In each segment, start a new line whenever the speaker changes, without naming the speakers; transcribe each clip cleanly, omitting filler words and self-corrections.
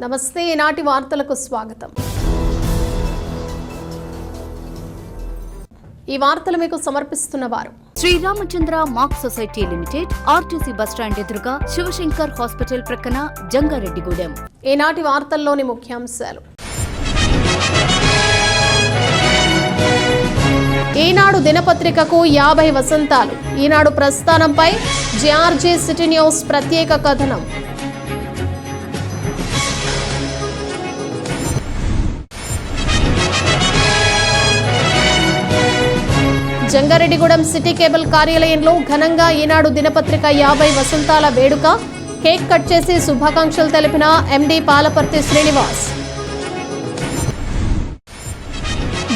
నమస్తే, ఈనాటి వార్తలకు స్వాగతం. ఈ వార్తలు మీకు సమర్పిస్తున్నవారు
Sriramachandra mark society limited, RTC bus stand ఎదురుగా, శివశంకర్ హాస్పిటల్ ప్రక్కన, జంగారెడ్డిగూడెం.
ఈనాటి వార్తల్లోని ముఖ్యాంశాలు. ఈనాడు దినపత్రికకు 50 వసంతాలు. ఈనాడు ప్రస్థానంపై జేఆర్జీ సిటీ న్యూస్ ప్రత్యేక కథనం. జంగారెడ్డిగూడెం సిటీ కేబుల్ కార్యాలయంలో ఘనంగా ఈనాడు దినపత్రిక 50 వసంతాల వేడుక. కేక్ కట్ చేసి శుభాకాంక్షలు తెలిపిన ఎండీ పాలపర్తి శ్రీనివాస్.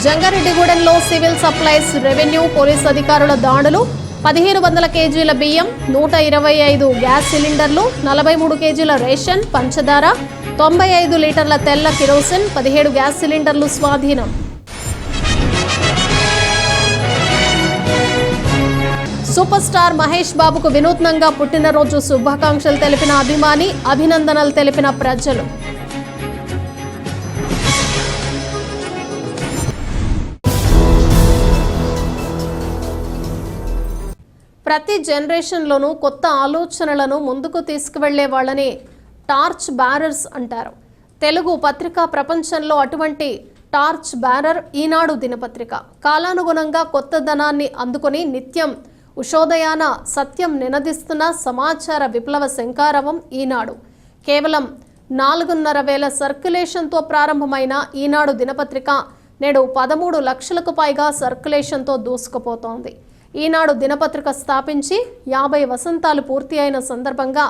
జంగారెడ్డిగూడెంలో సివిల్ సప్లైస్, రెవెన్యూ, పోలీస్ అధికారుల దాడులు. 1500 కేజీల బియ్యం, 125 గ్యాస్ సిలిండర్లు, 43 కేజీల రేషన్, పంచదార, 95 లీటర్ల తెల్ల కిరోసిన్, 17 గ్యాస్ సిలిండర్లు స్వాధీనం. సూపర్ స్టార్ మహేష్ బాబుకు వినూత్నంగా పుట్టినరోజు శుభాకాంక్షలు తెలిపిన అభిమాని, అభినందనలు తెలిపిన ప్రజలు. ప్రతి జనరేషన్లోనూ కొత్త ఆలోచనలను ముందుకు తీసుకువెళ్లే వాళ్ళని టార్చ్ బ్యారర్స్ అంటారు. తెలుగు పత్రికా ప్రపంచంలో అటువంటి టార్చ్ బ్యారర్ ఈనాడు దినపత్రిక. కాలానుగుణంగా కొత్తదనాన్ని అందుకొని నిత్యం ఉషోదయాన సత్యం నినదిస్తున్న సమాచార విప్లవ శంఖారవం ఈనాడు. కేవలం 4,500 సర్క్యులేషన్తో ప్రారంభమైన ఈనాడు దినపత్రిక నేడు 13 లక్షలకు పైగా సర్క్యులేషన్తో దూసుకుపోతోంది. ఈనాడు దినపత్రిక స్థాపించి 50 వసంతాలు పూర్తి అయిన సందర్భంగా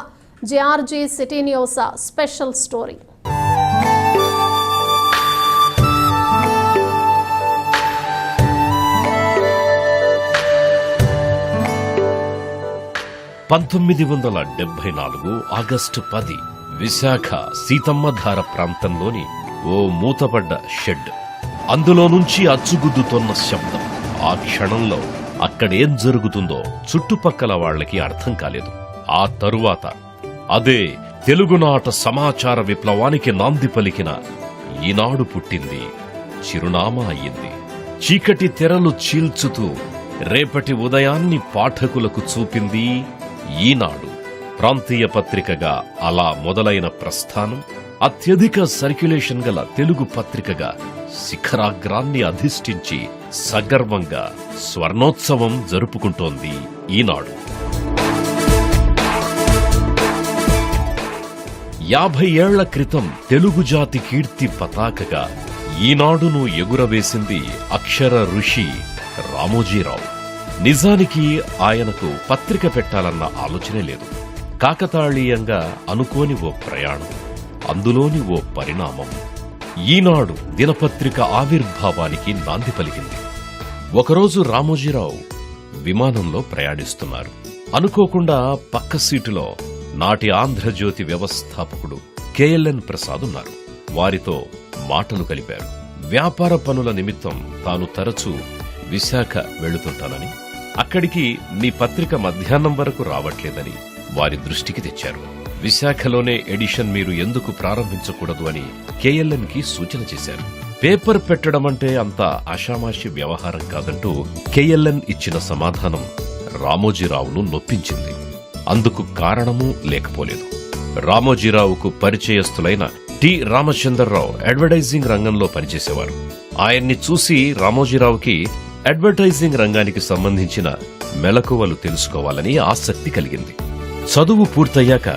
JRG city news special story.
August 10 Visakha Seethammadhara ప్రాంతంలోని ఓ మూతపడ్డ షెడ్. అందులో నుంచి అచ్చుగుద్దుతోన్న శబ్దం. ఆ క్షణంలో అక్కడేం జరుగుతుందో చుట్టుపక్కల వాళ్లకి అర్థం కాలేదు. ఆ తరువాత అదే తెలుగునాట సమాచార విప్లవానికి నాంది పలికిన ఈనాడు పుట్టింది, చిరునామా అయ్యింది. చీకటి తెరలు చీల్చుతూ రేపటి ఉదయాన్ని పాఠకులకు చూపింది ఈనాడు. ప్రాంతీయ పత్రికగా అలా మొదలైన ప్రస్థానం అత్యధిక సర్క్యులేషన్ గల తెలుగు పత్రికగా శిఖరాగ్రాన్ని అధిష్ఠించి సగర్వంగా స్వర్ణోత్సవం జరుపుకుంటోంది ఈనాడు. 50 ఏళ్ల క్రితం తెలుగు జాతి కీర్తి పతాకగా ఈనాడును ఎగురవేసింది అక్షర ఋషి రామోజీరావు. నిజానికి ఆయనకు పత్రిక పెట్టాలన్న ఆలోచనే లేదు. కాకతాళీయంగా అనుకోని ఓ ప్రయాణం, అందులోని ఓ పరిణామం ఈనాడు దినపత్రిక ఆవిర్భావానికి నాంది పలికింది. ఒకరోజు రామోజీరావు విమానంలో ప్రయాణిస్తున్నారు. అనుకోకుండా పక్క సీటులో నాటి ఆంధ్రజ్యోతి వ్యవస్థాపకుడు కేఎల్ఎన్ ప్రసాద్ ఉన్నారు. వారితో మాటలు కలిపారు. వ్యాపార పనుల నిమిత్తం తాను తరచూ విశాఖ వెళుతుంటానని, అక్కడికి మీ పత్రిక మధ్యాహ్నం వరకు రావట్లేదని వారి దృష్టికి తెచ్చారు. విశాఖలోనే ఎడిషన్ మీరు ఎందుకు ప్రారంభించకూడదు అని కేఎల్ఎన్ కి సూచన చేశారు. పేపర్ పెట్టడం అంటే అంత ఆషామాషి వ్యవహారం కాదంటూ కేఎల్ఎన్ ఇచ్చిన సమాధానం రామోజీరావును నొప్పించింది. అందుకు కారణమూ లేకపోలేదు. రామోజీరావుకు పరిచయస్తులైన టి రామచంద్రరావు అడ్వర్టైజింగ్ రంగంలో పనిచేసేవారు. ఆయన్ని చూసి రామోజీరావుకి అడ్వర్టైజింగ్ రంగానికి సంబంధించిన మెలకువలు తెలుసుకోవాలని ఆసక్తి కలిగింది. చదువు పూర్తయ్యాక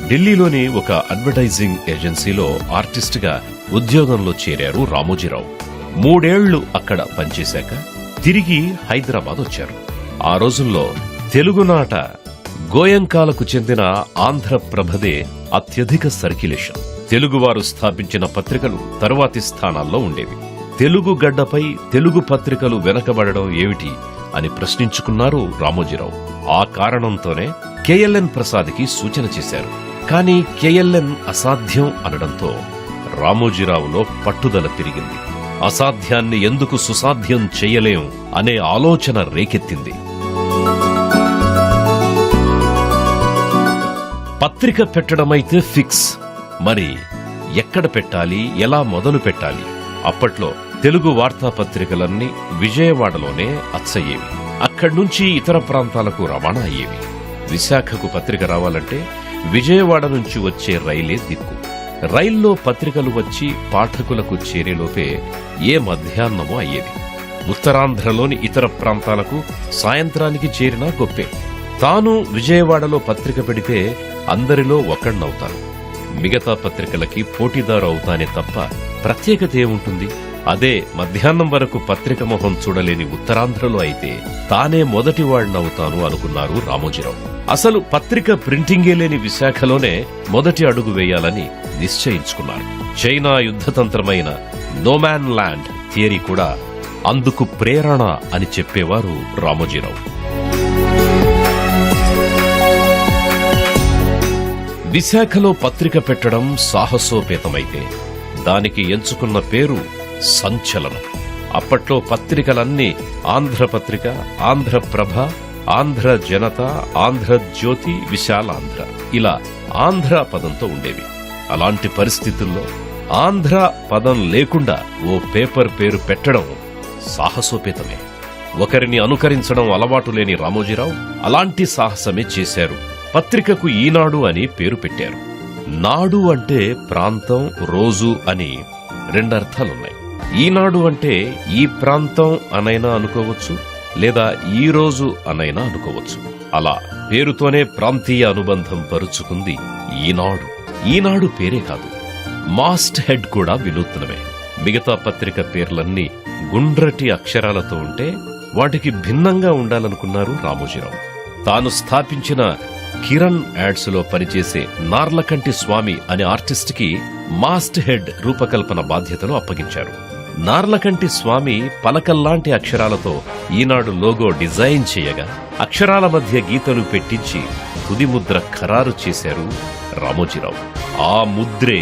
ఢిల్లీలోని ఒక అడ్వర్టైజింగ్ ఏజెన్సీలో ఆర్టిస్టుగా ఉద్యోగంలో చేరారు రామోజీరావు. 3 ఏళ్లు అక్కడ పనిచేశాక తిరిగి హైదరాబాద్ వచ్చారు. ఆ రోజుల్లో తెలుగునాట గోయంకాలకు చెందిన ఆంధ్రప్రభదే అత్యధిక సర్క్యులేషన్. తెలుగువారు స్థాపించిన పత్రికలు తరువాతి స్థానాల్లో ఉండేవి. తెలుగు గడ్డపై తెలుగు పత్రికలు వెనకబడడం ఏమిటి అని ప్రశ్నించుకున్నారు రామోజీరావు. ఆ కారణంతోనే కేఎల్ఎన్ ప్రసాద్కి సూచన చేశారు. కానీ కేఎల్ఎన్ అసాధ్యం అనడంతో రామోజీరావులో పట్టుదల తిరిగింది. అసాధ్యాన్ని ఎందుకు సుసాధ్యం చెయ్యలేం అనే ఆలోచన రేకెత్తింది. పత్రిక పెట్టడమైతే ఫిక్స్, మరి ఎక్కడ పెట్టాలి, ఎలా మొదలు పెట్టాలి. అప్పట్లో తెలుగు వార్తాపత్రికలన్నీ విజయవాడలోనే అచ్చయ్యేవి. అక్కడ్నుంచి ఇతర ప్రాంతాలకు రవాణా అయ్యేవి. విశాఖకు పత్రిక రావాలంటే విజయవాడ నుంచి వచ్చే రైలే దిక్కు. రైల్లో పత్రికలు వచ్చి పాఠకులకు చేరేలోపే ఏ మధ్యాహ్నమో అయ్యేది. ఉత్తరాంధ్రలోని ఇతర ప్రాంతాలకు సాయంత్రానికి చేరినా గొప్పే. తాను విజయవాడలో పత్రిక పెడితే అందరిలో ఒకణ్ణవుతాను. మిగతా పత్రికలకి పోటీదారు అవుతానే తప్ప ప్రత్యేకత ఏముంటుంది? అదే మధ్యాహ్నం వరకు పత్రిక మొహం చూడలేని ఉత్తరాంధ్రలో అయితే తానే మొదటివాడినవుతాను అనుకున్నారు రామోజీరావు. అసలు పత్రిక ప్రింటింగే లేని విశాఖలోనే మొదటి అడుగు వేయాలని నిశ్చయించుకున్నారు. చైనా యుద్ధతంత్రమైన నోమాన్ ల్యాండ్ థియరీ కూడా అందుకు ప్రేరణ అని చెప్పేవారు రామోజీరావు. విశాఖలో పత్రిక పెట్టడం సాహసోపేతమైతే దానికి ఎంచుకున్న పేరు సంచలనం. అప్పట్లో పత్రికలన్నీ ఆంధ్రపత్రిక, ఆంధ్రప్రభ, ఆంధ్ర జనత, ఆంధ్రజ్యోతి, విశాలాంధ్ర ఇలా ఆంధ్ర పదంతో ఉండేవి. అలాంటి పరిస్థితుల్లో ఆంధ్ర పదం లేకుండా ఓ పేపర్ పేరు పెట్టడం సాహసోపేతమే. ఒకరిని అనుకరించడం అలవాటు లేని రామోజీరావు అలాంటి సాహసమే చేశారు. పత్రికకు ఈనాడు అని పేరు పెట్టారు. నాడు అంటే ప్రాంతం, రోజు అని రెండర్థాలున్నాయి. ఈనాడు అంటే ఈ ప్రాంతం అనైనా అనుకోవచ్చు, లేదా ఈ రోజు అనైనా అనుకోవచ్చు. అలా పేరుతోనే ప్రాంతీయ అనుబంధం పరుచుకుంది ఈనాడు. ఈనాడు పేరే కాదు, మాస్ట్ హెడ్ కూడా వినూత్నమే. మిగతా పత్రిక పేర్లన్నీ గుండ్రటి అక్షరాలతో ఉంటే వాటికి భిన్నంగా ఉండాలనుకున్నారు రామోజీరావు. తాను స్థాపించిన కిరణ్ యాడ్స్ లో పనిచేసే నార్లకంటి స్వామి అనే ఆర్టిస్ట్ కి మాస్ట్ హెడ్ రూపకల్పన బాధ్యతలు అప్పగించారు. నార్లకంటి స్వామి పలకల్లాంటి అక్షరాలతో ఈనాడు లోగో డిజైన్ చేయగా అక్షరాల మధ్య గీతలు పెట్టించి తుది ముద్ర ఖరారు చేశారు రామోజీరావు. ఆ ముద్రే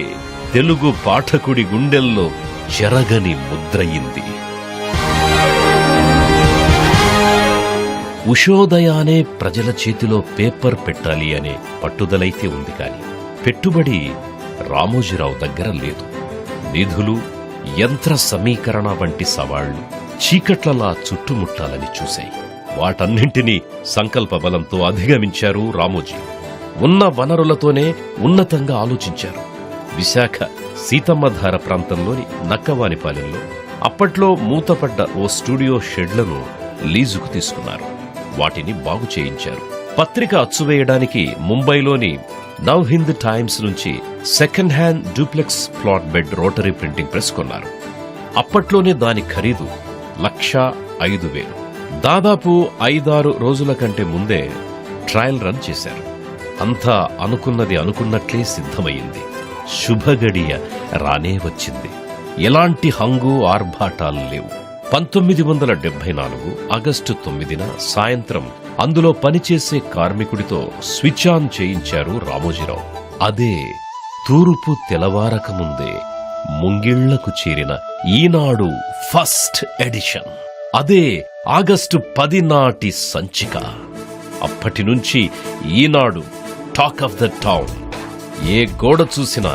తెలుగు పాఠకుడి గుండెల్లో చెరగని ముద్రయింది. ఉషోదయానే ప్రజల చేతిలో పేపర్ పెట్టాలి అనే పట్టుదలైతే ఉంది కాని పెట్టుబడి రామోజీరావు దగ్గర లేదు. నిధులు, యంత్ర సమీకరణ వంటి సవాళ్లు చీకట్లలా చుట్టుముట్టాలని చూశాయి. వాటన్నింటినీ సంకల్ప బలంతో అధిగమించారు రామోజీ. ఉన్న వనరులతోనే ఉన్నతంగా ఆలోచించారు. విశాఖ సీతమ్మధార ప్రాంతంలోని నక్కవానిపాలెంలో అప్పట్లో మూతపడ్డ ఓ స్టూడియో షెడ్లను లీజుకు తీసుకున్నారు. వాటిని బాగు చేయించారు. పత్రిక అచ్చువేయడానికి ముంబైలోని నవ్ హింద్ టైమ్స్ నుంచి second hand duplex plot bed rotary printing press కొన్నారు. అప్పట్లోనే దాని ఖరీదు 1,05,000. దాదాపు 5-6 రోజుల కంటే ముందే ట్రయల్ రన్ చేశారు. అంతా అనుకున్నది అనుకున్నట్లే సిద్ధమయ్యింది. శుభగడియ రానే వచ్చింది. ఎలాంటి హంగు ఆర్భాటాలు లేవు. 1974 ఆగస్టు 9న సాయంత్రం అందులో పనిచేసే కార్మికుడితో స్విచ్ ఆన్ చేయించారు రామోజీరావు. అదే తూర్పు తెలవారకముందే ముంగిళ్లకు చేరిన ఈనాడు ఫస్ట్ ఎడిషన్. అదే ఆగస్టు 10 నాటి సంచిక. అప్పటి నుంచి ఈనాడు టాక్ ఆఫ్ ద టౌన్. ఏ గోడ చూసినా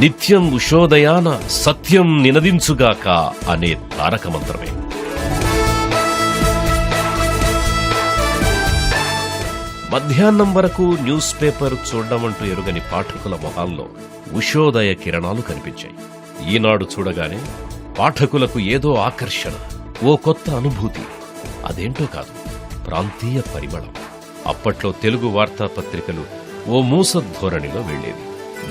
నిత్యం ఉషోదయాన సత్యం నినదించుగాక అనే తారక మంత్రమే. మధ్యాహ్నం వరకు న్యూస్ పేపర్ చూడడమంటూ ఎరుగని పాఠకుల మొహాల్లో ఉషోదయ కిరణాలు కనిపించాయి. ఈనాడు చూడగానే పాఠకులకు ఏదో ఆకర్షణ, ఓ కొత్త అనుభూతి. అదేంటో కాదు, ప్రాంతీయ పరిమళం. అప్పట్లో తెలుగు వార్తాపత్రికలు ఓ మూస ధోరణిలో వెళ్లేవి.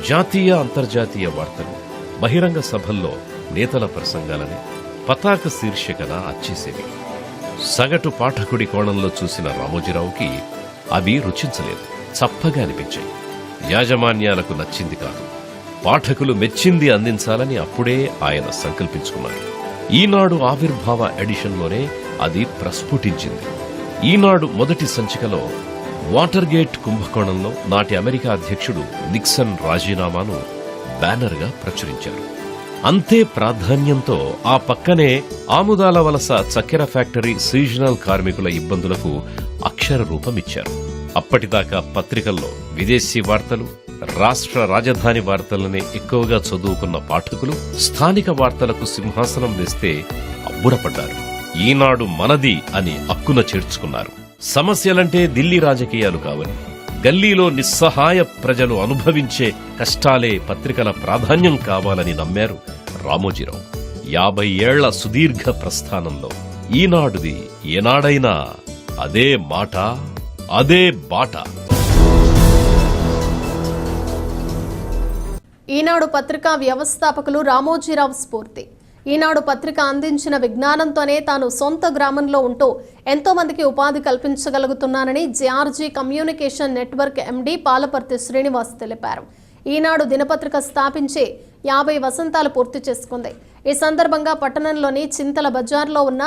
జాతీయ, అంతర్జాతీయ వార్తలు, బహిరంగ సభల్లో నేతల ప్రసంగాలని పతాక శీర్షికన అచ్చేసేవి. సగటు పాఠకుడి కోణంలో చూసిన రామోజీరావుకి అవి రుచించలేదు, చప్పగా అనిపించాయి. యాజమాన్యాలకు నచ్చింది కాదు, పాఠకులు మెచ్చింది అందించాలని అప్పుడే ఆయన సంకల్పించుకున్నారు. ఈనాడు ఆవిర్భావ ఎడిషన్లోనే అది ప్రస్ఫుటించింది. ఈనాడు మొదటి సంచికలో వాటర్గేట్ కుంభకోణంలో నాటి అమెరికా అధ్యక్షుడు నిక్సన్ రాజీనామాను బ్యానర్గా ప్రచురించారు. అంతే ప్రాధాన్యంతో ఆ పక్కనే ఆముదాల వలస చక్కెర ఫ్యాక్టరీ సీజనల్ కార్మికుల ఇబ్బందులకు అక్షర రూపమిచ్చారు. అప్పటిదాకా పత్రికల్లో విదేశీ వార్తలు, రాష్ట్ర రాజధాని వార్తలనే ఎక్కువగా చదువుకున్న పాఠకులు స్థానిక వార్తలకు సింహాసనం వేస్తే అబ్బురపడ్డారు. ఈనాడు మనది అని అక్కున చేర్చుకున్నారు. సమస్యలంటే ఢిల్లీ రాజకీయాలు కావని, గల్లీలో నిస్సహాయ ప్రజలు అనుభవించే కష్టాలే పత్రికల ప్రాధాన్యం కావాలని నమ్మారు రామోజీరావు. 50 ఏళ్ల సుదీర్ఘ ప్రస్థానంలో ఈనాడుది ఏనాడైనా అదే మాట, అదే బాట.
ఈనాడు పత్రికా వ్యవస్థాపకులు రామోజీరావు స్ఫూర్తి. ఈనాడు పత్రిక అందించిన విజ్ఞానంతోనే తాను సొంత గ్రామంలో ఉంటూ ఎంతో మందికి ఉపాధి కల్పించగలుగుతున్నానని JRG communication network MD Palaparthi Srinivas తెలిపారు. ఈనాడు దినపత్రిక స్థాపించి 50 వసంతాలు పూర్తి చేసుకుంది. ఈ సందర్భంగా పట్టణంలోని చింతల బజార్లో ఉన్న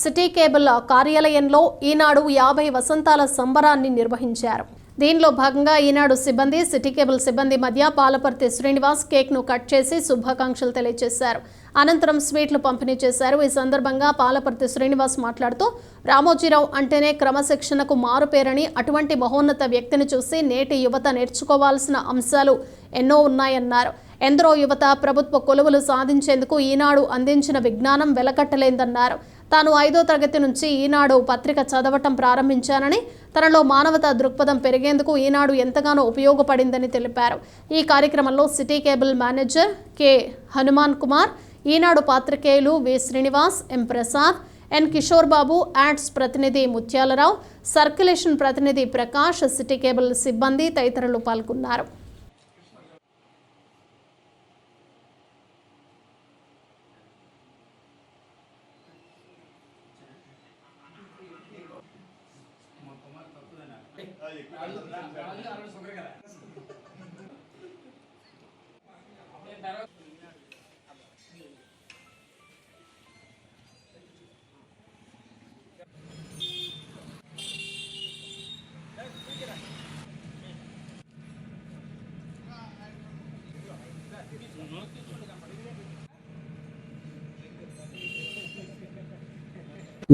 సిటీ కేబుల్ కార్యాలయంలో ఈనాడు 50 వసంతాల సంబరాన్ని నిర్వహించారు. దీనిలో భాగంగా ఈనాడు సిబ్బంది, సిటీ కేబుల్ సిబ్బంది మధ్య పాలపర్తి శ్రీనివాస్ కేక్ను కట్ చేసి శుభాకాంక్షలు తెలియజేశారు. అనంతరం స్వీట్లు పంపిణీ చేశారు. ఈ సందర్భంగా పాలపర్తి శ్రీనివాస్ మాట్లాడుతూ రామోజీరావు అంటేనే క్రమశిక్షణకు మారుపేరని, అటువంటి మహోన్నత వ్యక్తిని చూసి నేటి యువత నేర్చుకోవాల్సిన అంశాలు ఎన్నో ఉన్నాయన్నారు. ఎందరో యువత ప్రభుత్వ కొలువులు సాధించేందుకు ఈనాడు అందించిన విజ్ఞానం వెలకట్టలేందన్నారు. తాను 5వ తరగతి నుంచి ఈనాడు పత్రిక చదవటం ప్రారంభించానని, తనలో మానవతా దృక్పథం పెరిగేందుకు ఈనాడు ఎంతగానో ఉపయోగపడిందని తెలిపారు. ఈ కార్యక్రమంలో city cable manager K Hanuman Kumar, Eenadu పాత్రికేయులు V Srinivas, M Prasad, N Kishore Babu, ads ప్రతినిధి ముత్యాలరావు, సర్క్యులేషన్ ప్రతినిధి ప్రకాష్, సిటీ కేబుల్ సిబ్బంది తదితరులు పాల్గొన్నారు.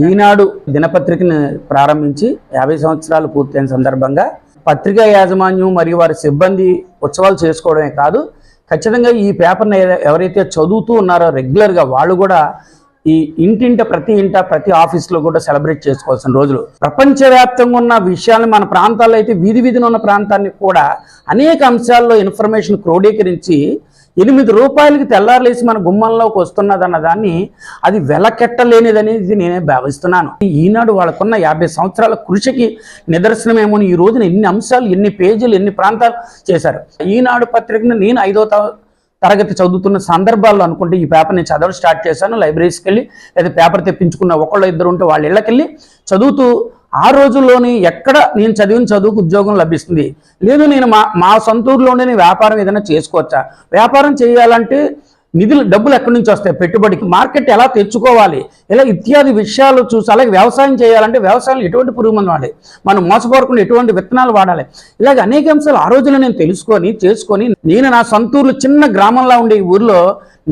ఈనాడు దినపత్రికను ప్రారంభించి 50 సంవత్సరాలు పూర్తయిన సందర్భంగా పత్రికా యాజమాన్యం మరియు వారి సిబ్బంది ఉత్సవాలు చేసుకోవడమే కాదు, ఖచ్చితంగా ఈ పేపర్ని ఎవరైతే చదువుతూ ఉన్నారో రెగ్యులర్గా వాళ్ళు కూడా ఈ ప్రతి ఆఫీస్లో కూడా సెలబ్రేట్ చేసుకోవాల్సిన రోజులు. ప్రపంచవ్యాప్తంగా ఉన్న విషయాలను మన ప్రాంతాల్లో అయితే వీధిన ఉన్న ప్రాంతాన్ని కూడా అనేక అంశాల్లో ఇన్ఫర్మేషన్ క్రోడీకరించి 8 రూపాయలకి తెల్లారలేసి మన గుమ్మంలోకి వస్తున్నదన్న దాన్ని అది వెలకెట్టలేనిదనేది నేనే భావిస్తున్నాను. ఈనాడు వాళ్ళకున్న 50 సంవత్సరాల కృషికి నిదర్శనమేమో. ఈ రోజున ఎన్ని అంశాలు, ఎన్ని పేజీలు, ఎన్ని ప్రాంతాలు చేశారు. ఈనాడు పత్రికను నేను 5వ తరగతి చదువుతున్న సందర్భాల్లో అనుకుంటే ఈ పేపర్ నేను చదవడం స్టార్ట్ చేశాను. లైబ్రరీస్కి వెళ్ళి లేదా పేపర్ తెప్పించుకున్న ఒకళ్ళు ఇద్దరు ఉంటే వాళ్ళ ఇళ్ళకెళ్ళి చదువుతూ ఆ రోజుల్లోని ఎక్కడ నేను చదివిన చదువుకు ఉద్యోగం లభిస్తుంది, లేదు నేను మా సొంత ఊర్లోనే వ్యాపారం ఏదైనా చేసుకోవచ్చా, వ్యాపారం చేయాలంటే డబ్బులు ఎక్కడి నుంచి వస్తాయి, పెట్టుబడికి మార్కెట్ ఎలా తెచ్చుకోవాలి, ఇలా ఇత్యాది విషయాలు చూసి, అలాగే వ్యవసాయం చేయాలంటే వ్యవసాయంలో ఎటువంటి పురుగు మందు వాడాలి, మనం మోసపోరకుండా ఎటువంటి విత్తనాలు వాడాలి, ఇలాగ అనేక అంశాలు ఆ రోజుల్లో నేను చేసుకొని నేను నా సొంత ఊర్లో చిన్న గ్రామంలో ఉండే ఈ ఊర్లో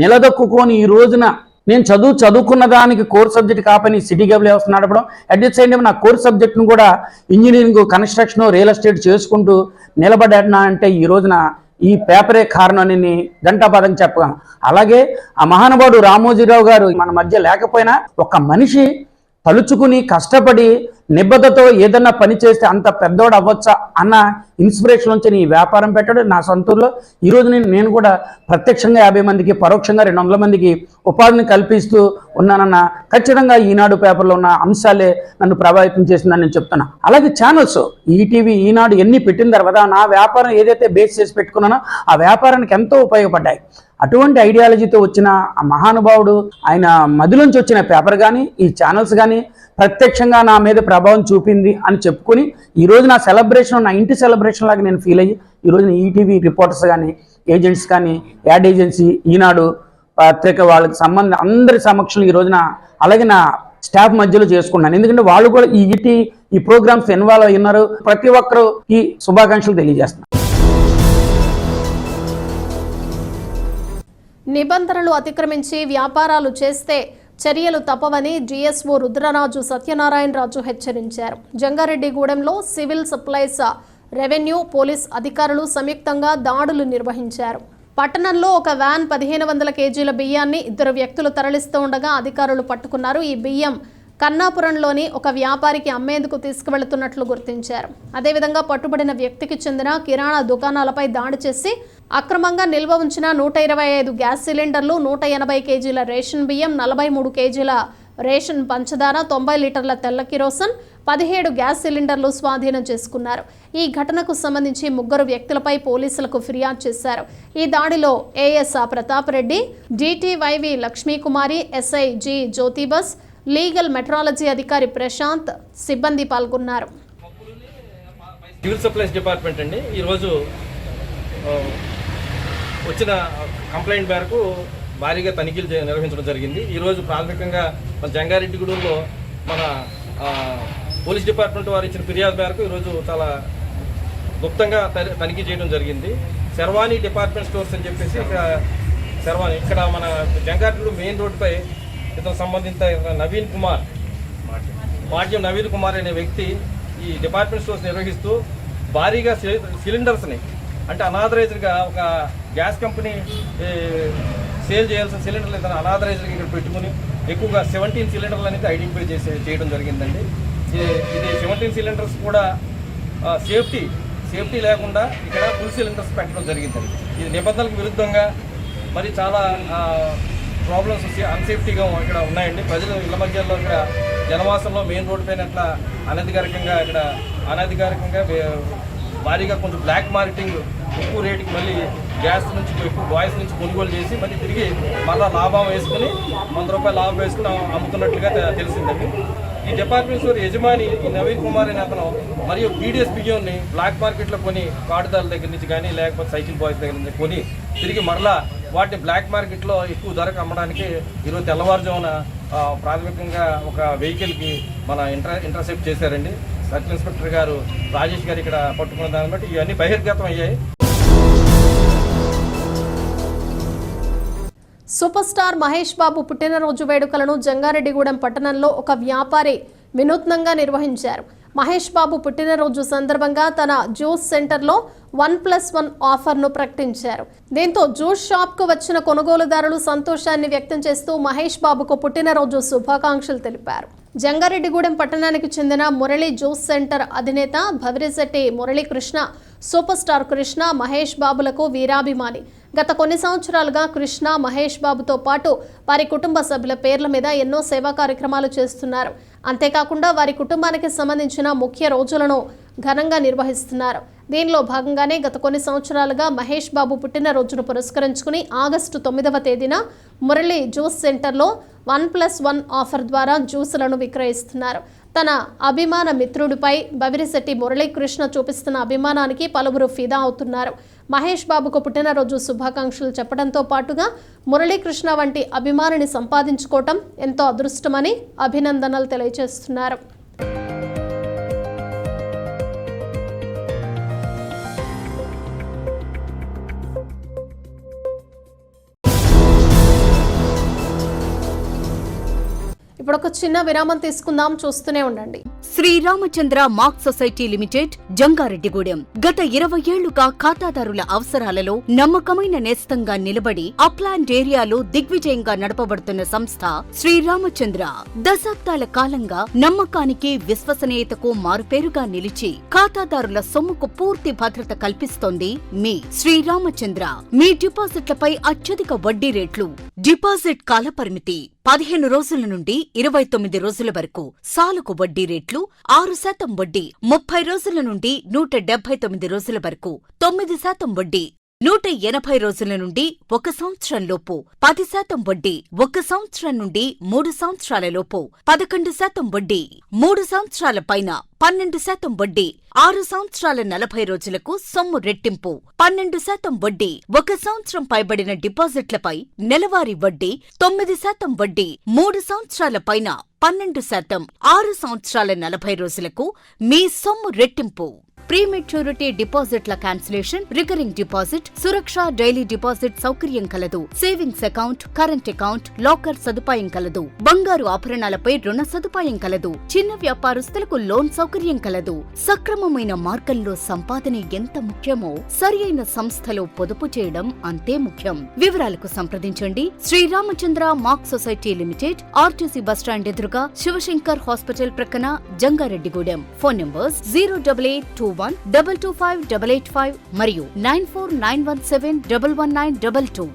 నిలదొక్కుని ఈ రోజున నేను చదువుకున్న దానికి కోర్ సబ్జెక్ట్ కాపని సిటీ కేబుల్ వ్యవస్థ నడపడం, అట్ ది సేమ్ టైం నా కోర్ సబ్జెక్ట్ను కూడా ఇంజనీరింగ్, కన్స్ట్రక్షన్, రియల్ ఎస్టేట్ చేసుకుంటూ నిలబడ్డా అంటే ఈ రోజున ఈ పేపరే కారణం అని గంటాపదంగా చెప్పగలను. అలాగే ఆ మహానుభావుడు రామోజీరావు గారు మన మధ్య లేకపోయినా ఒక మనిషి తలుచుకుని కష్టపడి నిబద్ధతతో ఏదన్నా పని చేస్తే అంత పెద్దోడు అవ్వచ్చా అన్న ఇన్స్పిరేషన్ నుంచి ఈ వ్యాపారం పెట్టడం నా సొంతూరులో ఈరోజు నేను కూడా ప్రత్యక్షంగా 50 మందికి, పరోక్షంగా 200 మందికి ఉపాధిని కల్పిస్తూ ఉన్నానన్న ఖచ్చితంగా ఈనాడు పేపర్లో ఉన్న అంశాలే నన్ను ప్రభావితం చేసిందని నేను చెప్తున్నా. అలాగే ఛానల్స్ ఈటీవీ, ఈనాడు ఎన్ని పెట్టిన తర్వాత నా వ్యాపారం ఏదైతే బేస్ చేసి పెట్టుకున్నానో ఆ వ్యాపారానికి ఎంతో ఉపయోగపడ్డాయి. అటువంటి ఐడియాలజీతో వచ్చిన ఆ మహానుభావుడు ఆయన మదిలోంచి వచ్చిన పేపర్ కానీ ఈ ఛానల్స్ కానీ ప్రత్యక్షంగా నా మీద ప్రభావం చూపింది అని చెప్పుకొని ఈరోజు నా సెలబ్రేషన్, నా ఇంటి సెలబ్రేషన్ లాగా నేను ఫీల్ అయ్యి ఈరోజు ఈటీవీ రిపోర్టర్స్ కానీ, ఏజెంట్స్ కానీ, యాడ్ ఏజెన్సీ, ఈనాడు పత్రిక వాళ్ళకి సంబంధం అందరి సమక్షంలో ఈ రోజున అలాగే నా స్టాఫ్ మధ్యలో చేసుకున్నాను. ఎందుకంటే వాళ్ళు కూడా ఈ ప్రోగ్రామ్స్ ఇన్వాల్వ్ అయి ఉన్నారు. ప్రతి ఒక్కరు ఈ శుభాకాంక్షలు తెలియజేస్తున్నారు.
నిబంధనలు అతిక్రమించి వ్యాపారాలు చేస్తే చర్యలు తప్పవని డిఎస్ఓ రుద్రరాజు సత్యనారాయణ రాజు హెచ్చరించారు. జంగారెడ్డిగూడెంలో సివిల్ సప్లైస్ రెవెన్యూ, పోలీస్ అధికారులు సంయుక్తంగా దాడులు నిర్వహించారు. పట్టణంలో ఒక వ్యాన్ 1500 కేజీల బియ్యాన్ని 2 వ్యక్తులు తరలిస్తూ ఉండగా అధికారులు పట్టుకున్నారు. ఈ బియ్యం కన్నాపురంలోని ఒక వ్యాపారికి అమ్మేందుకు తీసుకువెళుతున్నట్లు గుర్తించారు. అదేవిధంగా పట్టుబడిన వ్యక్తికి చెందిన కిరాణా దుకాణాలపై దాడి చేసి అక్రమంగా నిల్వ ఉంచిన 125 గ్యాస్ సిలిండర్లు, 180 కేజీల రేషన్ బియ్యం, 43 కేజీల రేషన్ పంచదార, 90 లీటర్ల తెల్ల కిరోసిన్, 17 గ్యాస్ సిలిండర్లు స్వాధీనం చేసుకున్నారు. ఈ ఘటనకు సంబంధించి 3 వ్యక్తులపై పోలీసులకు ఫిర్యాదు చేశారు. ఈ దాడిలో AS Pratap Reddy, DTYV Lakshmikumari, SI G Jyothibas, legal metrology అధికారి ప్రశాంత్ సిబ్బంది పాల్గొన్నారు.
సివిల్ సప్లైస్ డిపార్ట్మెంట్ అండి ఈరోజు వచ్చిన కంప్లైంట్ మేరకు భారీగా తనిఖీలు నిర్వహించడం జరిగింది. ఈరోజు ప్రాథమికంగా మన జంగారెడ్డిగూడెంలో మన పోలీస్ డిపార్ట్మెంట్ వారు ఇచ్చిన ఫిర్యాదు మేరకు ఈరోజు చాలా గుప్తంగా తనిఖీ చేయడం జరిగింది. శర్వాణి డిపార్ట్మెంట్ స్టోర్స్ అని చెప్పేసి శర్వాణి ఇక్కడ మన జంగారెడ్డిగూడెం మెయిన్ రోడ్డుపై ఇతను సంబంధిత మాట్యం నవీన్ కుమార్ అనే వ్యక్తి ఈ డిపార్ట్మెంట్ స్టోర్స్ నిర్వహిస్తూ భారీగా సిలిండర్స్ని అంటే అనాథరైజ్డ్గా ఒక గ్యాస్ కంపెనీ సేల్ చేయాల్సిన సిలిండర్లు ఇతను అనాథరైజ్డ్గా ఇక్కడ పెట్టుకుని ఎక్కువగా 17 సిలిండర్లు అనేది ఐడెంటిఫై చేయడం జరిగిందండి. ఇది 17 సిలిండర్స్ కూడా సేఫ్టీ లేకుండా ఇక్కడ ఫుల్ సిలిండర్స్ పెట్టడం జరిగిందండి. ఇది నిబంధనలకు విరుద్ధంగా మరి చాలా ప్రాబ్లమ్స్ అన్సేఫ్టీగా ఇక్కడ ఉన్నాయండి. ప్రజలు ఇళ్ల మధ్యలో ఇక్కడ జనవాసంలో మెయిన్ రోడ్డు పైన అట్లా అనధికారికంగా భారీగా కొంచెం బ్లాక్ మార్కెటింగ్ ఎక్కువ రేటుకి మళ్ళీ గ్యాస్ నుంచి ఎక్కువ బాయ్స్ నుంచి కొనుగోలు చేసి మళ్ళీ తిరిగి మళ్ళీ లాభం వేసుకుని ₹100 లాభం వేసుకుని అమ్ముతున్నట్లుగా తెలిసిందండి. ఈ డిపార్ట్మెంట్ స్టోర్ యజమాని ఈ నవీన్ కుమార్ అనే అతను మరియు పీడిఎస్ బియ్యంని బ్లాక్ మార్కెట్లో కొని కాటుదారుల దగ్గర నుంచి కానీ లేకపోతే సైకిల్ బాయ్స్ దగ్గర నుంచి కొని తిరిగి మరలా వాటిని బ్లాక్ మార్కెట్లో ఎక్కువ ధరకు అమ్మడానికి ఈరోజు తెల్లవారుజామున ప్రాథమికంగా ఒక వెహికల్కి మన ఇంటర్సెప్ట్ చేశారండి. సర్కిల్ ఇన్స్పెక్టర్ గారు రాజేష్ గారు ఇక్కడ పట్టుకున్న దాన్ని బట్టి ఇవన్నీ బహిర్గతం అయ్యాయి.
సూపర్ స్టార్ మహేష్ బాబు పుట్టినరోజు వేడుకలను జంగారెడ్డిగూడెం పట్టణంలో ఒక వ్యాపారి వినూత్నంగా నిర్వహించారు. మహేష్ బాబు పుట్టినరోజు సందర్భంగా తన జ్యూస్ సెంటర్లో 1+1 ఆఫర్ను ప్రకటించారు. దీంతో జ్యూస్ షాప్కు వచ్చిన కొనుగోలుదారులు సంతోషాన్ని వ్యక్తం చేస్తూ మహేష్ బాబుకు పుట్టినరోజు శుభాకాంక్షలు తెలిపారు. జంగారెడ్డిగూడెం పట్టణానికి చెందిన మురళి జ్యూస్ సెంటర్ అధినేత భవిరిశెట్టి మురళీకృష్ణ సూపర్ స్టార్ కృష్ణ మహేష్ బాబులకు వీరాభిమాని. గత కొన్ని సంవత్సరాలుగా కృష్ణ మహేష్ బాబుతో పాటు వారి కుటుంబ సభ్యుల పేర్ల మీద ఎన్నో సేవా కార్యక్రమాలు చేస్తున్నారు. అంతేకాకుండా వారి కుటుంబానికి సంబంధించిన ముఖ్య రోజులను ఘనంగా నిర్వహిస్తున్నారు. దీనిలో భాగంగానే గత కొన్ని సంవత్సరాలుగా మహేష్ బాబు పుట్టినరోజును పురస్కరించుకుని ఆగస్టు 9వ తేదీన మురళి జ్యూస్ సెంటర్లో 1+1 ఆఫర్ ద్వారా జ్యూసులను విక్రయిస్తున్నారు. తన అభిమాన మిత్రుడిపై బవిరిశెట్టి మురళీకృష్ణ చూపిస్తున్న అభిమానానికి పలువురు ఫిదా అవుతున్నారు. మహేష్ బాబుకు పుట్టినరోజు శుభాకాంక్షలు చెప్పడంతో పాటుగా మురళీకృష్ణ వంటి అభిమానిని సంపాదించుకోవటం ఎంతో అదృష్టమని అభినందనలు తెలియజేస్తున్నారు. ఇప్పుడు ఒక చిన్న విరామం తీసుకుందాం, చూస్తూనే ఉండండి.
శ్రీరామచంద్ర మాక్ సొసైటీ లిమిటెడ్ జంగారెడ్డిగూడెం గత 20 ఏళ్లుగా ఖాతాదారుల అవసరాలలో నమ్మకమైన నేస్తంగా నిలబడి అప్లాండ్ ఏరియాలో దిగ్విజయంగా నడపబడుతున్న సంస్థ శ్రీరామచంద్ర. దశాబ్దాల కాలంగా నమ్మకానికి విశ్వసనీయతకు మారుపేరుగా నిలిచి ఖాతాదారుల సొమ్ముకు పూర్తి భద్రత కల్పిస్తోంది మీ శ్రీరామచంద్ర. మీ డిపాజిట్లపై అత్యధిక వడ్డీ రేట్లు, డిపాజిట్ కాలపరిమితి 15 రోజుల నుండి 29 రోజుల వరకు, సాలుకు వడ్డీ రేట్లు 6% వడ్డీ, 30 రోజుల నుండి 179 రోజుల వరకు 9% వడ్డీ, 180 రోజుల నుండి 1 సంవత్సరం లోపు 10% వడ్డీ, 1 సంవత్సరం నుండి 3 సంవత్సరాల లోపు 11% వడ్డీ, 3 సంవత్సరాల పైన 12% వడ్డీ, 6 సంవత్సరాల 40 రోజులకు సొమ్ము రెట్టింపు 12% వడ్డీ, 1 సంవత్సరం పైబడిన డిపాజిట్లపై నెలవారీ వడ్డీ 9% వడ్డీ, 3 సంవత్సరాల పైన 12%, 6 సంవత్సరాల 40 రోజులకు మీ సొమ్ము రెట్టింపు. ప్రీమెచ్యూరిటీ డిపాజిట్ల క్యాన్సిలేషన్, రికరింగ్ డిపాజిట్, సురక్ష డైలీ డిపాజిట్ సౌకర్యం కలదు. Savings account, current account, locker సదుపాయం కలదు. బంగారు ఆభరణాలపై రుణ సదుపాయం కలదు. చిన్న వ్యాపారస్తులకు లోన్ సౌకర్యం కలదు. సక్రమమైన మార్గంలో సంపాదన ఎంత ముఖ్యమో సరియైన సంస్థలో పొదుపు చేయడం అంతే ముఖ్యం. వివరాలకు సంప్రదించండి. Sriramachandra mark society limited, RTC bus stand ఎదురుగా, శివశంకర్ హాస్పిటల్ ప్రక్కన, జంగారెడ్డిగూడెం. ఫోన్ నంబర్స్ 08821225885 మరియు 9491711922.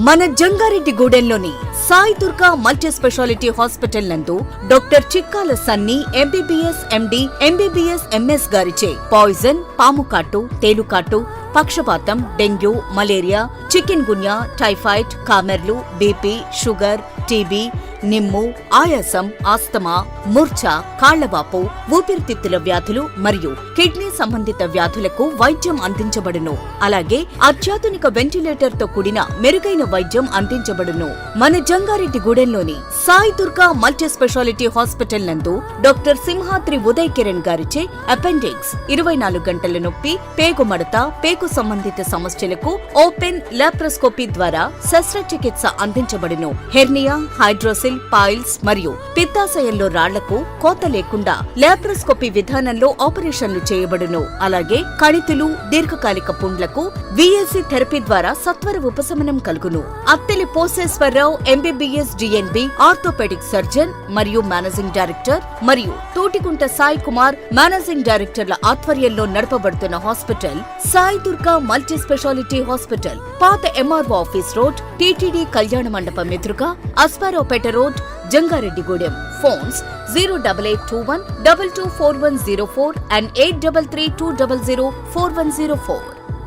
మన జంగారెడ్డిగూడెంలోని Sai Durga multi speciality hospital నందు doctor Chikkala Sunny MBBS MD MBBS MS గారిచే పాయిజన్, పాముకాటు, తేలుకాటు, పక్షపాతం, dengue, malaria, chikungunya, typhoid, కామెర్లు, బీపీ, షుగర్, టీబీ, నిమ్ము, ఆయాసం, ఆస్తమా, మూర్ఛ, కాళ్లవాపు, ఊపిరితిత్తుల వ్యాధులు మరియు కిడ్నీ సంబంధిత వ్యాధులకు వైద్యం అందించబడును. అలాగే అత్యాధునిక వెంటిలేటర్ తో కూడిన మెరుగైన వైద్యం అందించబడును. మన జంగారెడ్డిగూడెంలోని Sai Durga multi speciality hospital నందు డాక్టర్ సింహాద్రి ఉదయ్ కిరణ్ గారిచే అపెండిక్స్, 24 గంటల నొప్పి, పేగు మడత, పేగు సంబంధిత సమస్యలకు ఓపెన్ లాప్రోస్కోపీ ద్వారా శస్త్రచికిత్స అందించబడును. హెర్నియా, హైడ్రోసిల్, పాయిల్స్ మరియు పిత్తాశయంలో రాళ్లకు కోత లేకుండా లాప్రోస్కోపీ విధానంలో ఆపరేషన్లు చేయబడును. అలాగే కణితులు, దీర్ఘకాలిక పుండ్లకు VLC థెరపీ ద్వారా సత్వర ఉపశమనం కలుగును. Atteli Poseswararao MBBS DNB orthopaedic surgeon మరియు మేనేజింగ్ డైరెక్టర్ మరియు తోటికుంట సాయి కుమార్ మేనేజింగ్ డైరెక్టర్ల ఆధ్వర్యంలో నడపబడుతున్న hospital Sai Durga multi speciality hospital, పాత MRO office road, TTD Kalyana Mandapam ఎదురుగా, Aswaraopeta road, Jangareddygudem. Phones 08821224104 and 8332004104.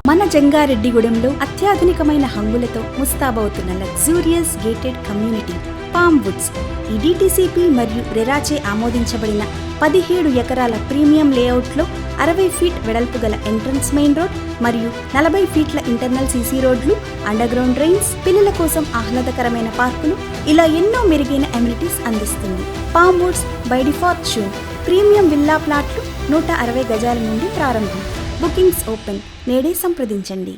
మన జంగారెడ్డిగూడెంలో అత్యాధునికమైన హంగులతో ముస్తాబవుతున్న luxurious gated community palm woods. ఈ DTCP మరియు రెరాచే ఆమోదించబడిన 17 ఎకరాల ప్రీమియం లేఅవుట్లో 60 ఫీట్ వెడల్పు గల ఎంట్రన్స్ మెయిన్ రోడ్ మరియు 40 ఫీట్ల ఇంటర్నల్ CC రోడ్లు, అండర్ గ్రౌండ్ డ్రైన్స్, పిల్లల కోసం ఆహ్లాదకరమైన పార్కులు, ఇలా ఎన్నో మెరుగైన అమ్యూనిటీస్ అందిస్తుంది. Palm Woods by default show premium villa ప్లాట్లు 160 గజాల నుండి ప్రారంభం. Bookings open. నేడే సంప్రదించండి.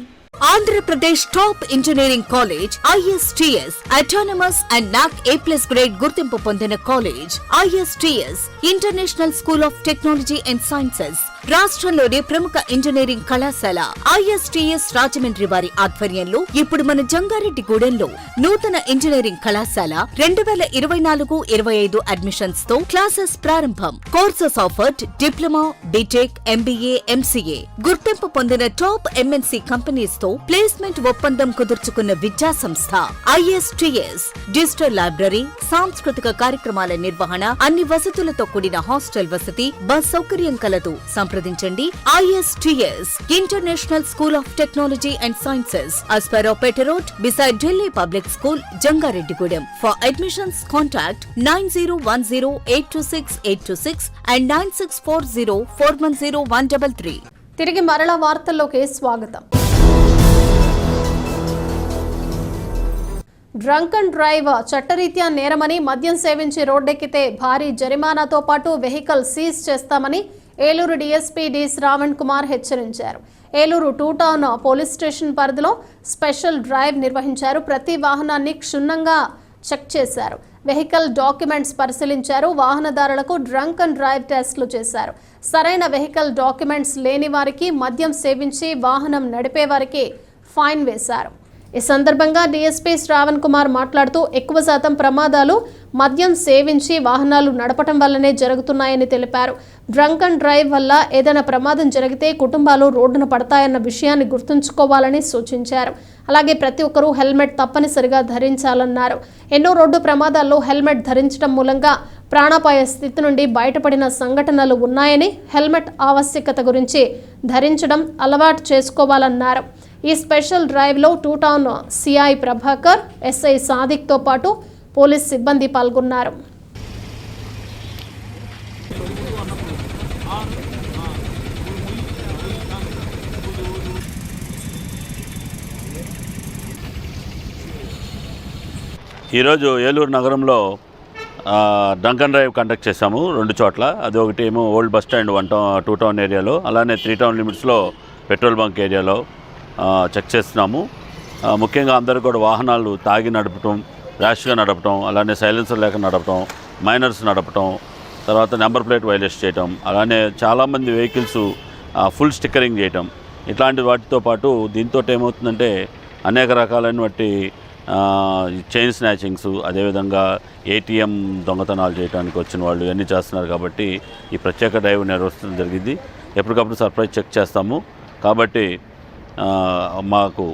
Andhra Pradesh top engineering college ISTS autonomous and NAC A+ grade గుర్తింపు పొందిన college ISTS international school of technology and sciences. రాష్ట్రంలోని ప్రముఖ ఇంజనీరింగ్ కళాశాల ISTS రాజమండ్రి వారి ఆధ్వర్యంలో ఇప్పుడు మన జంగారెడ్డిగూడెంలో నూతన ఇంజనీరింగ్ కళాశాల 2024-25 అడ్మిషన్స్ తో క్లాసెస్ ప్రారంభం. Courses offered diploma, BTech, MBA, MCA. గుర్తింపు పొందిన టాప్ MNC కంపెనీస్ తో ప్లేస్మెంట్ ఒప్పందం కుదుర్చుకున్న విద్యా సంస్థ ISTS. డిజిటల్ లైబ్రరీ, సాంస్కృతిక కార్యక్రమాల నిర్వహణ, అన్ని వసతులతో కూడిన హాస్టల్ వసతి, బస్ సౌకర్యం కలదు. సంప్రదించండి. ISTS international school of technology and sciences, Aswaraopeta road, beside Delhi public school, Jangareddygudem. For admissions contact 9010826826 and 9640410133.
తిరిగి మరల వార్తల్లోకి స్వాగతం. డ్రంక్ అండ్ డ్రైవ్ చట్టరీత్యా నేరమని, మద్యం సేవించి రోడ్డెక్కితే భారీ జరిమానాతో పాటు వెహికల్ సీజ్ చేస్తామని ఏలూరు DSP డి శ్రావణ్ కుమార్ హెచ్చరించారు. ఏలూరు 2 టౌన్ పోలీస్ స్టేషన్ పరిధిలో స్పెషల్ డ్రైవ్ నిర్వహించారు. ప్రతి వాహనాన్ని క్షుణ్ణంగా చెక్ చేశారు. వెహికల్ డాక్యుమెంట్స్ పరిశీలించారు. వాహనదారులకు డ్రంక్ అండ్ డ్రైవ్ టెస్టులు చేశారు. సరైన వెహికల్ డాక్యుమెంట్స్ లేని వారికి, మద్యం సేవించి వాహనం నడిపే వారికి ఫైన్ వేశారు. ఈ సందర్భంగా DSP శ్రావణ్ కుమార్ మాట్లాడుతూ ఎక్కువ శాతం ప్రమాదాలు మద్యం సేవించి వాహనాలు నడపటం వల్లనే జరుగుతున్నాయని తెలిపారు. డ్రంక్ అండ్ డ్రైవ్ వల్ల ఏదైనా ప్రమాదం జరిగితే కుటుంబాలు రోడ్డున పడతాయన్న విషయాన్ని గుర్తుంచుకోవాలని సూచించారు. అలాగే ప్రతి ఒక్కరూ హెల్మెట్ తప్పనిసరిగా ధరించాలన్నారు. ఎన్నో రోడ్డు ప్రమాదాల్లో హెల్మెట్ ధరించడం మూలంగా ప్రాణాపాయ స్థితి నుండి బయటపడిన సంఘటనలు ఉన్నాయని, హెల్మెట్ ఆవశ్యకత గురించి ధరించడం అలవాటు చేసుకోవాలన్నారు. ఈ స్పెషల్ డ్రైవ్లో 2 టౌన్ CI ప్రభాకర్, SI సాదిక్తో పాటు పోలీస్ సిబ్బంది పాల్గొన్నారు.
ఈరోజు ఏలూరు నగరంలో డ్రంక్ అండ్ డ్రైవ్ కండక్ట్ చేశాము 2 చోట్ల. అది ఒకటి ఏమో ఓల్డ్ బస్ స్టాండ్ 2 టౌన్ ఏరియాలో, అలానే 3 టౌన్ లిమిట్స్లో పెట్రోల్ బంక్ ఏరియాలో చెక్ చేస్తున్నాము. ముఖ్యంగా అందరూ కూడా వాహనాలు తాగి నడపటం, ర్యాష్గా నడపటం, అలానే సైలెన్సర్ లేక నడపటం, మైనర్స్ నడపటం, తర్వాత నెంబర్ ప్లేట్ వైలేట్ చేయటం, అలానే చాలామంది వెహికల్స్ ఫుల్ స్టిక్కరింగ్ చేయటం, ఇట్లాంటి వాటితో పాటు దీంతో ఏమవుతుందంటే అనేక రకాలైనటువంటి చైన్ స్నాచింగ్స్, అదేవిధంగా ఏటీఎం దొంగతనాలు చేయడానికి వచ్చిన వాళ్ళు ఇవన్నీ చేస్తున్నారు. కాబట్టి ఈ ప్రత్యేక డ్రైవ్ నిర్వహించడం జరిగింది. ఎప్పటికప్పుడు సర్ప్రైజ్ చెక్ చేస్తాము. కాబట్టి మాకు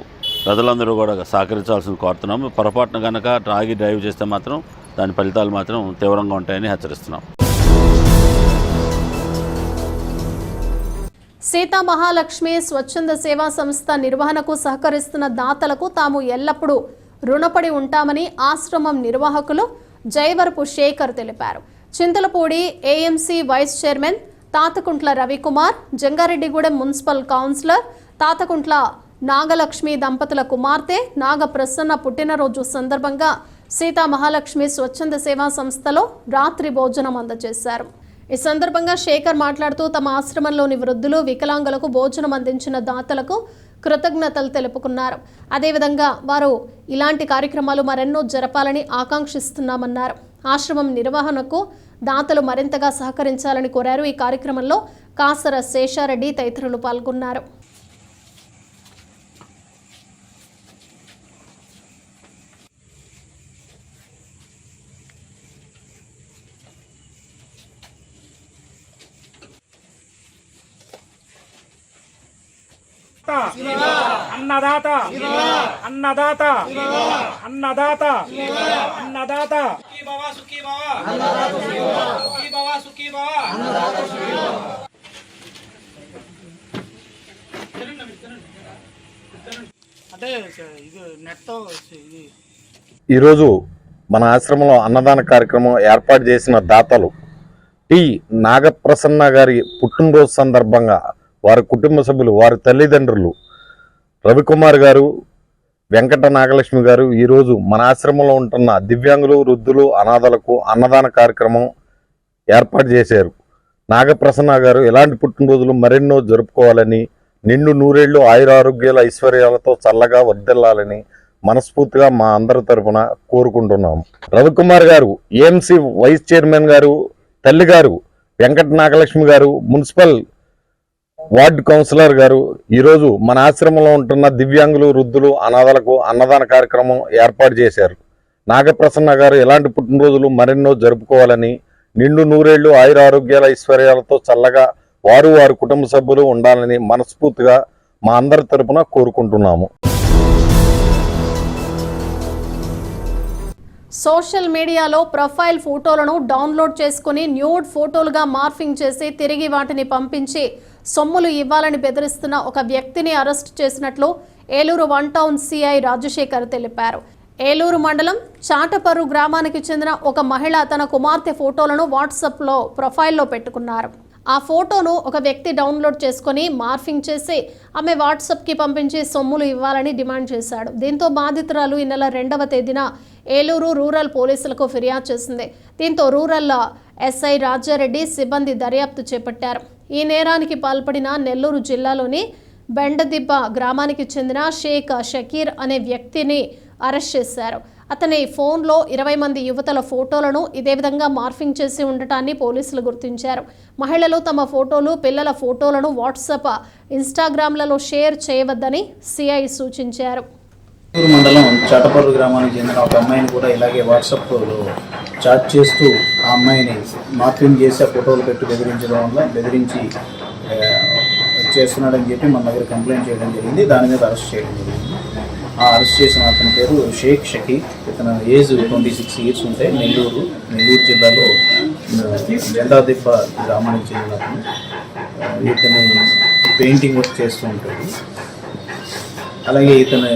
ప్రజలందరూ కూడా సహకరించాల్సింది కోరుతున్నాము. పొరపాటున కనుక తాగి డ్రైవ్ చేస్తే మాత్రం దాని ఫలితాలు మాత్రం తీవ్రంగా ఉంటాయని హెచ్చరిస్తున్నాం.
సీతా మహాలక్ష్మి స్వచ్ఛంద సేవా సంస్థ నిర్వహణకు సహకరిస్తున్న దాతలకు తాము ఎల్లప్పుడూ రుణపడి ఉంటామని ఆశ్రమం నిర్వాహకులు జైవరపు శేఖర్ తెలిపారు. Chintalapudi AMC vice chairman Tatakuntla Ravikumar, Jangareddygudem municipal councillor Tatakuntla Nagalakshmi దంపతుల కుమార్తె నాగప్రసన్న పుట్టినరోజు సందర్భంగా సీతా మహాలక్ష్మి స్వచ్ఛంద సేవా సంస్థలో రాత్రి భోజనం అందజేశారు. ఈ సందర్భంగా శేఖర్ మాట్లాడుతూ తమ ఆశ్రమంలోని వృద్ధులు, వికలాంగులకు భోజనం అందించిన దాతలకు కృతజ్ఞతలు తెలుపుకున్నారు. అదేవిధంగా వారు ఇలాంటి కార్యక్రమాలు మరెన్నో జరపాలని ఆకాంక్షిస్తున్నామన్నారు. ఆశ్రమం నిర్వహణకు దాతలు మరింతగా సహకరించాలని కోరారు. ఈ కార్యక్రమంలో కాసర శేషారెడ్డి తదితరులు పాల్గొన్నారు.
అన్నదాత అన్నదాత అన్నదాత అన్నదాత అంటే ఇది నెట్తో
ఈరోజు మన ఆశ్రమంలో అన్నదాన కార్యక్రమం ఏర్పాటు చేసిన దాతలు టి నాగప్రసన్న గారి పుట్టినరోజు సందర్భంగా వారి కుటుంబ సభ్యులు, వారి తల్లిదండ్రులు రవికుమార్ గారు, వెంకట నాగలక్ష్మి గారు ఈరోజు మన ఆశ్రమంలో ఉంటున్న దివ్యాంగులు, వృద్ధులు, అనాథలకు అన్నదాన కార్యక్రమం ఏర్పాటు చేశారు. నాగప్రసన్న గారు ఎలాంటి పుట్టినరోజులు మరెన్నో జరుపుకోవాలని, నిండు నూరేళ్లు ఆయురారోగ్యాల ఐశ్వర్యాలతో చల్లగా వర్ధిల్లాలని మనస్ఫూర్తిగా మా అందరి తరఫున కోరుకుంటున్నాము. రవికుమార్ గారు, ఏఎంసీ వైస్ చైర్మన్ గారు, తల్లి గారు వెంకట నాగలక్ష్మి గారు, మున్సిపల్ వార్డు కౌన్సిలర్ గారు ఈరోజు మన ఆశ్రమంలో ఉంటున్న దివ్యాంగులు, వృద్ధులు, అనాథలకు అన్నదాన కార్యక్రమం ఏర్పాటు చేశారు. నాగప్రసన్న గారు ఎలాంటి పుట్టినరోజులు మరెన్నో జరుపుకోవాలని, నిండు నూరేళ్లు ఆయురారోగ్యాల ఐశ్వర్యాలతో చల్లగా వారు, వారి కుటుంబ సభ్యులు ఉండాలని మనస్ఫూర్తిగా మా అందరి తరపున కోరుకుంటున్నాము.
సోషల్ మీడియాలో ప్రొఫైల్ ఫోటోలను డౌన్లోడ్ చేసుకుని న్యూడ్ ఫోటోలుగా మార్ఫింగ్ చేసి తిరిగి వాటిని పంపించి సొమ్ములు ఇవ్వాలని బెదిరిస్తున్న ఒక వ్యక్తిని అరెస్ట్ చేసినట్లు ఏలూరు 1 టౌన్ సిఐ రాజశేఖర్ తెలిపారు. ఏలూరు మండలం చాటపర్రు గ్రామానికి చెందిన ఒక మహిళ తన కుమార్తె ఫోటోలను వాట్సాప్లో ప్రొఫైల్లో పెట్టుకున్నారు. ఆ ఫోటోను ఒక వ్యక్తి డౌన్లోడ్ చేసుకుని మార్ఫింగ్ చేసి ఆమె వాట్సాప్కి పంపించి సొమ్ములు ఇవ్వాలని డిమాండ్ చేశాడు. దీంతో బాధితురాలు ఈ నెల 2వ తేదీన ఏలూరు రూరల్ పోలీసులకు ఫిర్యాదు చేసింది. దీంతో రూరల్ ఎస్ఐ రాజారెడ్డి సిబ్బంది దర్యాప్తు చేపట్టారు. ఈ నేరానికి పాల్పడిన నెల్లూరు జిల్లాలోని బెండదిబ్బ గ్రామానికి చెందిన షేక్ షకీర్ అనే వ్యక్తిని అరెస్ట్ చేశారు. అతని ఫోన్లో 20 మంది యువతల ఫోటోలను ఇదే విధంగా మార్ఫింగ్ చేసి ఉండటాన్ని పోలీసులు గుర్తించారు. మహిళలు తమ ఫోటోలు, పిల్లల ఫోటోలను వాట్సాప్, ఇన్స్టాగ్రామ్లలో షేర్ చేయవద్దని సిఐ సూచించారు.
మండలం చాటపర్రు గ్రామానికి చెందిన ఒక అమ్మాయిని కూడా ఇలాగే వాట్సాప్లో చాట్ చేస్తూ ఆ అమ్మాయిని మార్ఫింగ్ చేసి ఆ ఫోటోలు పెట్టి బెదిరించడం వల్ల బెదిరించి చేస్తున్నాడని చెప్పి మన దగ్గర కంప్లైంట్ చేయడం జరిగింది. దాని మీద అరెస్ట్ చేయడం జరిగింది. ఆ అరెస్ట్ చేసిన అతని పేరు షేక్ షకీర్. ఇతను ఏజ్ 26 ఇయర్స్ ఉంటాయి. నెల్లూరు జిల్లాలో జెండాదిబ్బ గ్రామానికి చెందిన అతను. ఇతని పెయింటింగ్ వర్క్ చేస్తూ ఉంటాడు. అలాగే ఇతని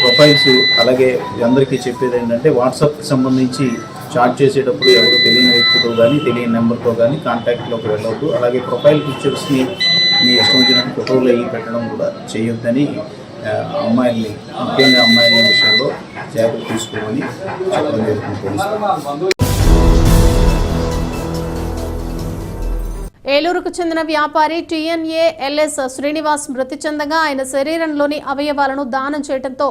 ప్రొఫైల్స్, అలాగే అందరికీ చెప్పేది ఏంటంటే వాట్సాప్కి సంబంధించి చాట్ చేసేటప్పుడు ఎవరు తెలియని వ్యక్తితో కానీ, తెలియని నెంబర్తో కానీ కాంటాక్ట్లోకి వెళ్ళవద్దు. అలాగే ప్రొఫైల్ పిక్చర్స్ని మీ ఇష్టం వచ్చినట్టు ఫోటోలు అయ్యి పెట్టడం కూడా చేయొద్దని అమ్మాయిల్ని, ముఖ్యంగా అమ్మాయిల విషయంలో జాగ్రత్త తీసుకోమని చెప్పడం జరుగుతుంది పోలీసులు.
ఏలూరుకు చెందిన వ్యాపారి TNALS శ్రీనివాస్ మృతి చెందగా ఆయన శరీరంలోని అవయవాలను దానం చేయడంతో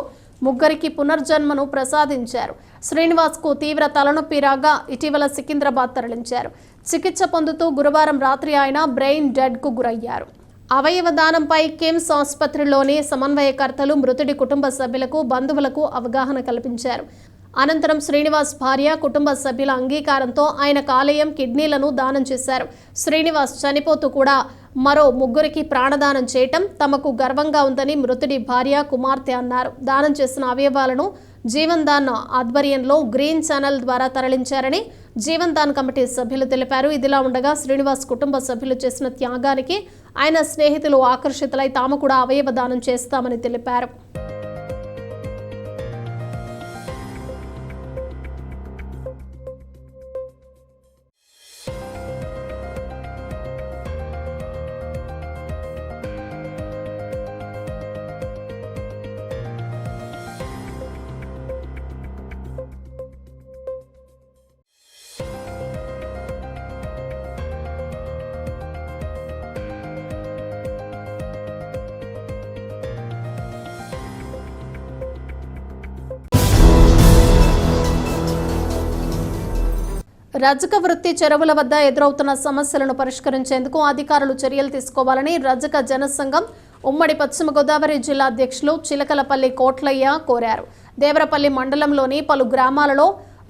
ముగ్గురికి పునర్జన్మను ప్రసాదించారు. శ్రీనివాస్కు తీవ్ర తలనొప్పి రాగా ఇటీవల సికింద్రాబాద్ తరలించారు. చికిత్స పొందుతూ గురువారం రాత్రి ఆయన బ్రెయిన్ డెడ్కు గురయ్యారు. అవయవ దానంపై కిమ్స్ ఆసుపత్రిలోని సమన్వయకర్తలు మృతుడి కుటుంబ సభ్యులకు బంధువులకు అవగాహన కల్పించారు. అనంతరం శ్రీనివాస్ భార్య కుటుంబ సభ్యుల అంగీకారంతో ఆయన కాలేయం కిడ్నీలను దానం చేశారు. శ్రీనివాస్ చనిపోతూ కూడా మరో ముగ్గురికి ప్రాణదానం చేయటం తమకు గర్వంగా ఉందని మృతుడి భార్య కుమార్తె అన్నారు. దానం చేసిన అవయవాలను జీవన్ దాన్ ఆధ్వర్యంలో గ్రీన్ ఛానల్ ద్వారా తరలించారని జీవన్ దాన్ కమిటీ సభ్యులు తెలిపారు. ఇదిలా ఉండగా శ్రీనివాస్ కుటుంబ సభ్యులు చేసిన త్యాగానికి ఆయన స్నేహితులు ఆకర్షితులై తాము కూడా అవయవ దానం చేస్తామని తెలిపారు. రజక వృత్తి చెరువుల వద్ద ఎదురవుతున్న సమస్యలను పరిష్కరించేందుకు అధికారులు చర్యలు తీసుకోవాలని రజక జనసంఘం ఉమ్మడి పశ్చిమ గోదావరి జిల్లా అధ్యక్షులు చిలకలపల్లి కోట్లయ్య కోరారు. దేవరపల్లి మండలంలోని పలు గ్రామాలలో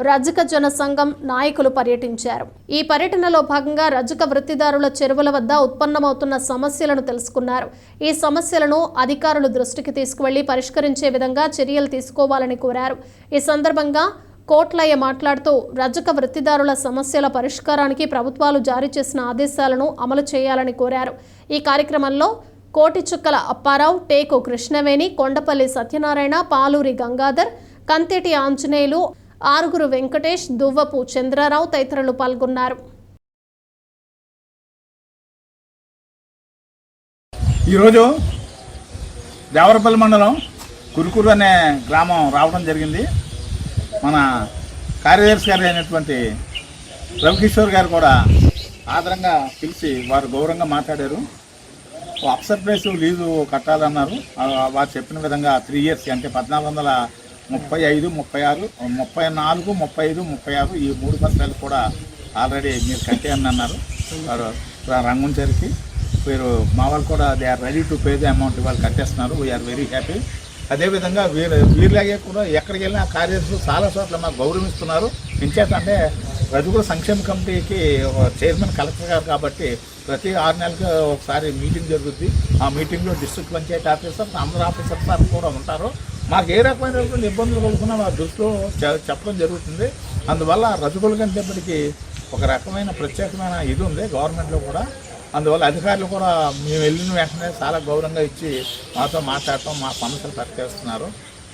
రజక జనసంఘం నాయకులు పర్యటించారు. ఈ పర్యటనలో భాగంగా రజక వృత్తిదారుల చెరువుల వద్ద ఉత్పన్నమవుతున్న సమస్యలను తెలుసుకున్నారు. ఈ సమస్యలను అధికారుల దృష్టికి తీసుకువెళ్లి పరిష్కరించే విధంగా చర్యలు తీసుకోవాలని కోరారు. ఈ సందర్భంగా కోట్లయ్య మాట్లాడుతూ రజక వృత్తిదారుల సమస్యల పరిష్కారానికి ప్రభుత్వాలు జారీ చేసిన ఆదేశాలను అమలు చేయాలని కోరారు. ఈ కార్యక్రమంలో కోటిచుక్కల అప్పారావు, టేకు కృష్ణవేణి, కొండపల్లి సత్యనారాయణ, పాలూరి గంగాధర్, కంతేటి ఆంజనేయులు, ఆరుగురు వెంకటేష్, దువ్వపు చంద్రారావు తదితరులు పాల్గొన్నారు.
ఈరోజు దేవరపల్లి మండలం కురుకూరు అనే గ్రామం రావడం జరిగింది. మన కార్యదర్శి గారు అయినటువంటి రవికిషోర్ గారు కూడా ఆదరంగా పిలిచి వారు గౌరవంగా మాట్లాడారు. అప్సర్ ప్లేస్ లీజు కట్టాలన్నారు. వారు చెప్పిన విధంగా 3 years అంటే 1435, 36, 34, 35, 36 ఈ 3 సంవత్సరాలు కూడా ఆల్రెడీ మీరు కట్టేయని అన్నారు. వారు రంగుంచరికి మీరు మా వాళ్ళు కూడా they are ready to pay the amount వాళ్ళు కట్టేస్తున్నారు. We are very happy. అదేవిధంగా వీళ్ళలాగే కూడా ఎక్కడికి వెళ్ళినా కార్యదర్శులు చాలా చోట్ల మాకు గౌరవిస్తున్నారు. ఇంచేతంటే రజకుల సంక్షేమ కమిటీకి చైర్మన్ కలెక్టర్ గారు కాబట్టి ప్రతి 6 నెలలకు ఒకసారి మీటింగ్ జరుగుద్ది. ఆ మీటింగ్లో డిస్ట్రిక్ట్ పంచాయతీ ఆఫీసర్స్, అందరు ఆఫీసర్స్ కూడా ఉంటారు. మాకు ఏ రకమైనటువంటి ఇబ్బందులు కలుగుతున్నా మా దృష్టిలో చెప్పడం జరుగుతుంది. అందువల్ల రజకుల కంటేపటికి ఒక రకమైన ప్రత్యేకమైన ఇది ఉంది గవర్నమెంట్లో కూడా. అందువల్ల అధికారులు కూడా మేము వెళ్ళిన వెంటనే చాలా గౌరవంగా ఇచ్చి మాతో మాట్లాడటం, మా సమస్యలు పరిష్కరిస్తున్నారు.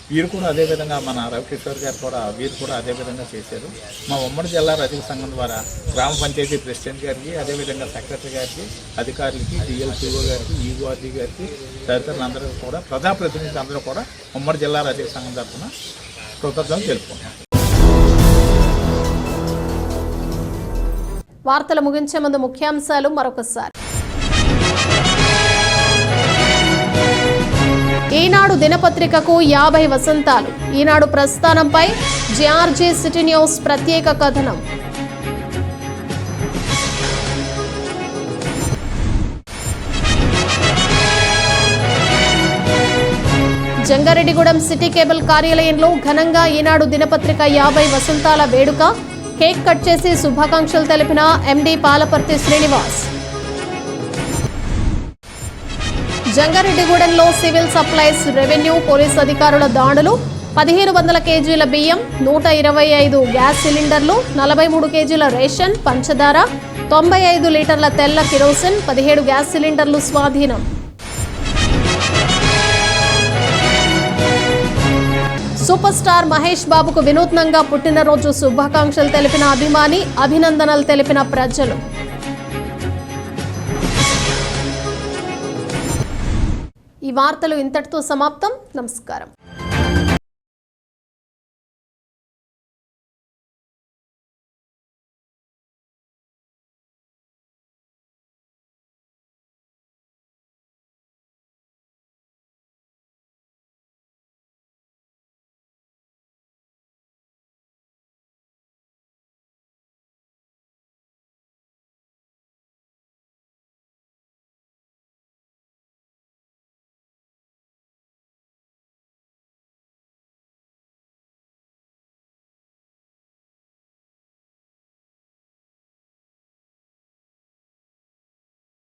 వీరు కూడా అదేవిధంగా మన రవికిషోర్ గారు కూడా వీరు కూడా అదేవిధంగా చేశారు. మా ఉమ్మడి జిల్లా రజక సంఘం ద్వారా గ్రామ పంచాయతీ ప్రెసిడెంట్ గారికి, అదేవిధంగా సెక్రటరీ గారికి, అధికారులకి, డిఎల్పిఓ గారికి, ఈఓఆర్డీ గారికి, తదితరులందరూ కూడా ప్రజాప్రతినిధులు అందరూ కూడా ఉమ్మడి జిల్లా రజక సంఘం తరఫున కృతజ్ఞతలు తెలుపుకుంటున్నాం.
వార్తలు ముగించే ముందు ముఖ్యాంశాలు మరొకసారి. ఈనాడు దినపత్రికకు 50 వసంతాలు. ఈనాడు ప్రస్థానంపై JRG సిటీ న్యూస్ ప్రత్యేక కథనం. జంగారెడ్డిగూడెం సిటీ కేబుల్ కార్యాలయంలో ఘనంగా ఈనాడు దినపత్రిక 50 వసంతాల వేడుక. కేక్ కట్ చేసి శుభాకాంక్షలు తెలిపిన MD పాలపర్తి శ్రీనివాస్. జంగారెడ్డిగూడెంలో సివిల్ సప్లైస్, రెవెన్యూ, పోలీస్ అధికారుల దాడులు. 1500 కేజీల బియ్యం, 125 గ్యాస్ సిలిండర్లు, 43 కేజీల రేషన్, పంచదార, 95 లీటర్ల తెల్ల కిరోసిన్, 17 గ్యాస్ సిలిండర్లు స్వాధీనం. సూపర్ స్టార్ మహేష్ బాబుకు వినూత్నంగా పుట్టినరోజు శుభాకాంక్షలు తెలిపిన అభిమాని, అభినందనలు తెలిపిన ప్రజలు. ఈ వార్తలు ఇంతటితో సమాప్తం. నమస్కారం.